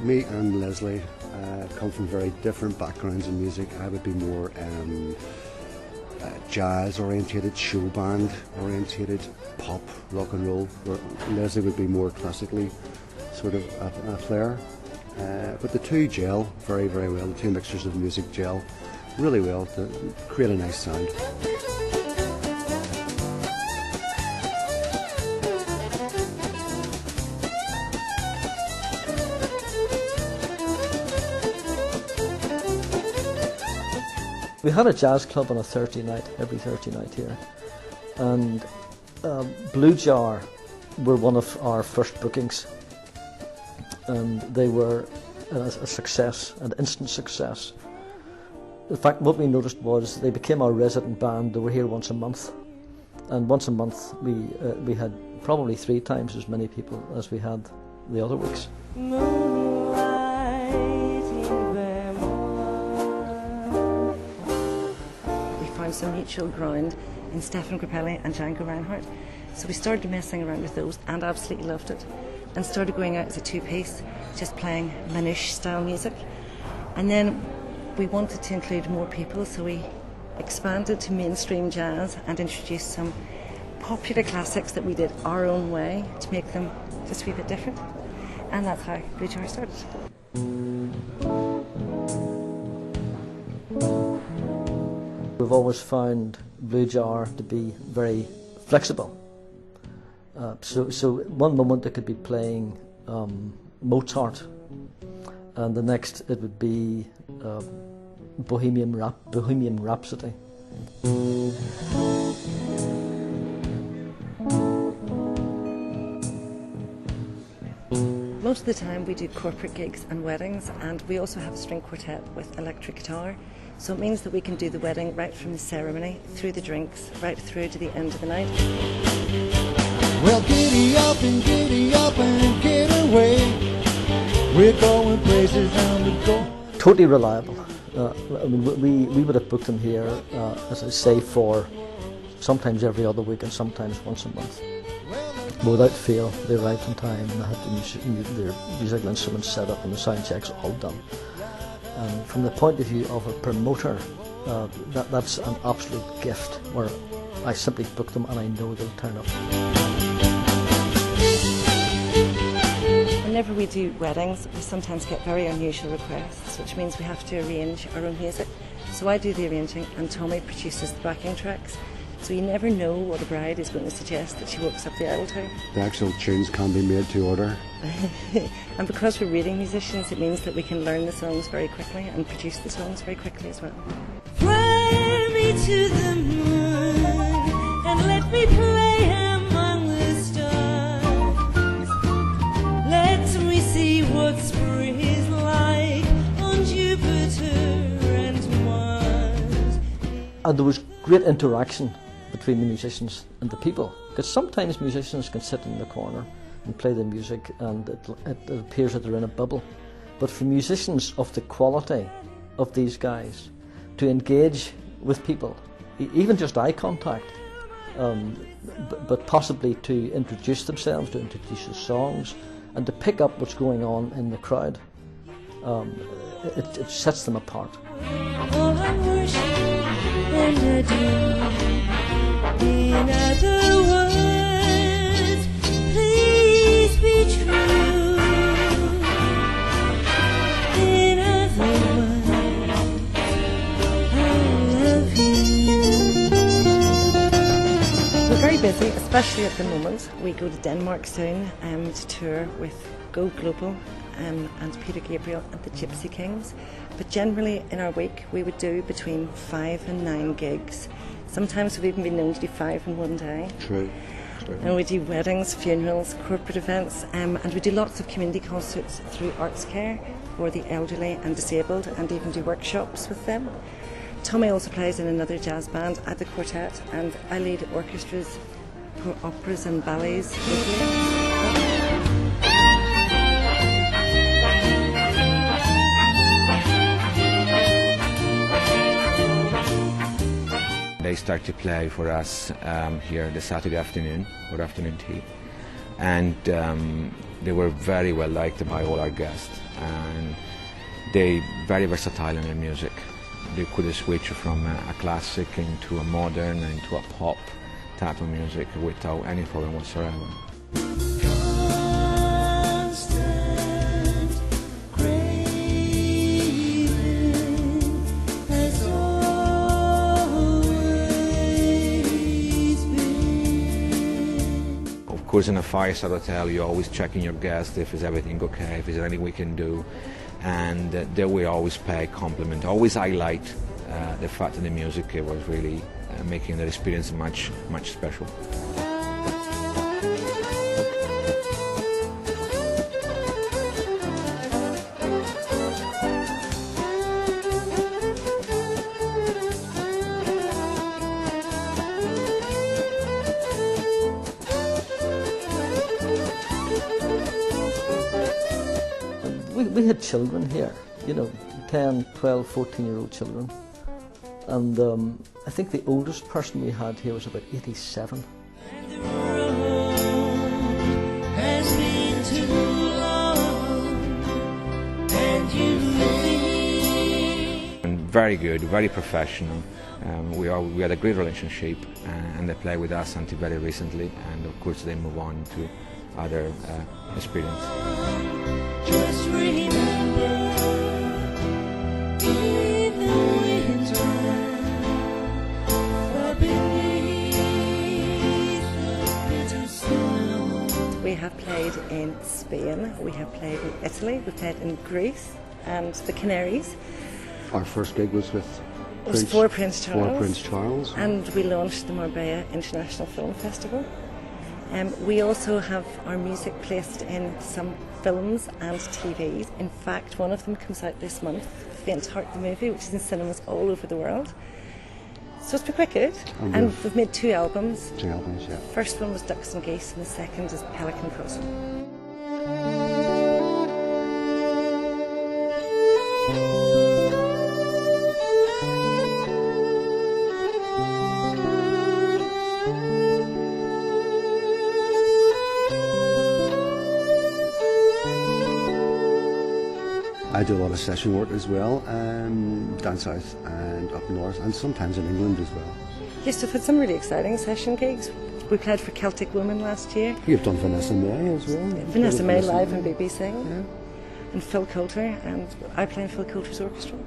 me and Leslie come from very different backgrounds in music. I would be more jazz orientated, show band orientated, pop, rock and roll. Leslie would be more classically sort of a player. But the two gel very, very well. The two mixtures of music gel really well to create a nice sound. We had a jazz club on a Thursday night, every Thursday night here, and Blue Jar were one of our first bookings, and they were a success, an instant success. In fact, what we noticed was they became our resident band. They were here once a month, and once a month we had probably 3 times as many people as we had the other weeks. Some mutual ground in Stefan Grappelli and Django Reinhardt. So we started messing around with those and absolutely loved it, and started going out as a 2-piece, just playing Manouche style music. And then we wanted to include more people, so we expanded to mainstream jazz and introduced some popular classics that we did our own way to make them just a wee bit different. And that's how Blue Jar started. We've always found Blue Jar to be very flexible. So one moment it could be playing Mozart, and the next it would be Bohemian Rhapsody. Most of the time we do corporate gigs and weddings, and we also have a string quartet with electric guitar. So it means that we can do the wedding right from the ceremony, through the drinks, right through to the end of the night. Well, giddy up and get away. We're going places and we're going. Totally reliable. I mean, we would have booked them here, as I say, for sometimes every other week and sometimes once a month. Without fail, they arrived on time and they had their musical instruments set up and the sound checks all done. And from the point of view of a promoter, that's an absolute gift, where I simply book them and I know they'll turn up. Whenever we do weddings, we sometimes get very unusual requests, which means we have to arrange our own music. So I do the arranging and Tommy produces the backing tracks. So you never know what a bride is going to suggest that she walks up the aisle to. The actual tunes can be made to order. And because we're reading musicians, it means that we can learn the songs very quickly and produce the songs very quickly as well. Fly me to the moon and let me play among the stars. Let me see what spring is like on Jupiter and Mars. And there was great interaction between the musicians and the people, because sometimes musicians can sit in the corner and play the music and it appears that they're in a bubble. But for musicians of the quality of these guys to engage with people, even just eye contact, but possibly to introduce themselves, to introduce the songs, and to pick up what's going on in the crowd, it sets them apart. All I worship and adore. In other words, please be true. In other words, I love you. We're very busy, especially at the moment. We go to Denmark soon to tour with Go Global and Peter Gabriel and the Gypsy Kings. But generally in our week we would do between 5 and 9 gigs. Sometimes we've even been known to do 5 in one day. True. And we do weddings, funerals, corporate events, and we do lots of community concerts through Arts Care for the elderly and disabled, and even do workshops with them. Tommy also plays in another jazz band at the quartet, and I lead orchestras for operas and ballets locally. They start to play for us here the Saturday afternoon or afternoon tea, and they were very well liked by all our guests, and they very versatile in their music. They could switch from a classic into a modern, into a pop type of music without any problem whatsoever. Constant craving has always been. Of course, in a five-star hotel, you're always checking your guests if is everything okay, if there's anything we can do, and there we always pay compliment, always highlight the fact that the music was really making the experience much special. We had children here, you know, 10, 12, 14-year-old children. And I think the oldest person we had here was about 87. And the road has been too long, and you leave. And very good, very professional. We had a great relationship, and they played with us until very recently, and of course they move on to other experience. Just remember, in the winter, far beneath the bitter snow. We have played in Spain, we have played in Italy, we've played in Greece and the Canaries. Our first gig was with It was for Prince Charles. For Prince Charles. And we launched the Marbella International Film Festival. We also have our music placed in some films and TVs. In fact, one of them comes out this month, Faint Heart the movie, which is in cinemas all over the world. So it's been quite good. And we've made 2 albums. 2 albums, yeah. First one was Ducks and Geese, and the second is Pelican Crossing. I do a lot of session work as well, down south and up north, and sometimes in England as well. Yes, we've had some really exciting session gigs. We played for Celtic Woman last year. You've done Vanessa May as well. Vanessa May live on BBC. Yeah. And Phil Coulter, and I play in Phil Coulter's orchestra.